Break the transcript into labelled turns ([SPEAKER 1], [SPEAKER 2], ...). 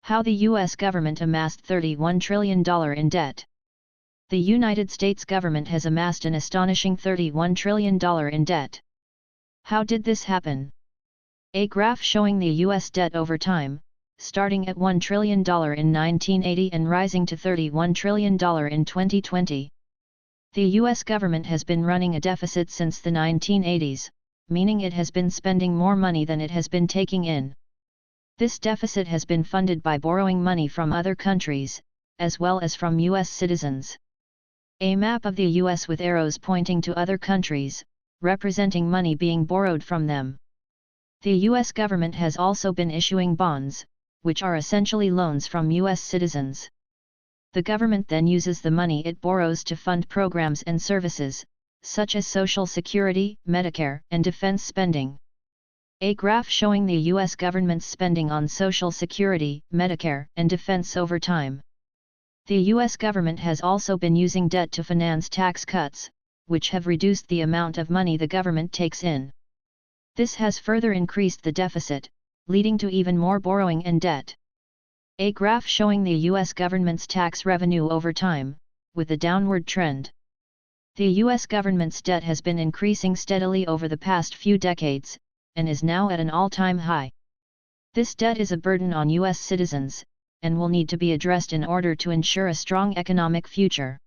[SPEAKER 1] How the U.S. government amassed $31 trillion in debt. The United States government has amassed an astonishing $31 trillion in debt. How did this happen? A graph showing the U.S. debt over time, starting at $1 trillion in 1980 and rising to $31 trillion in 2020. The U.S. government has been running a deficit since the 1980s, meaning it has been spending more money than it has been taking in. This deficit has been funded by borrowing money from other countries, as well as from U.S. citizens. A map of the U.S. with arrows pointing to other countries, representing money being borrowed from them. The U.S. government has also been issuing bonds, which are essentially loans from U.S. citizens. The government then uses the money it borrows to fund programs and services, such as Social Security, Medicare, and defense spending. A graph showing the U.S. government's spending on Social Security, Medicare, and defense over time. The U.S. government has also been using debt to finance tax cuts, which have reduced the amount of money the government takes in. This has further increased the deficit, leading to even more borrowing and debt. A graph showing the U.S. government's tax revenue over time, with a downward trend. The U.S. government's debt has been increasing steadily over the past few decades, and is now at an all-time high. This debt is a burden on U.S. citizens, and will need to be addressed in order to ensure a strong economic future.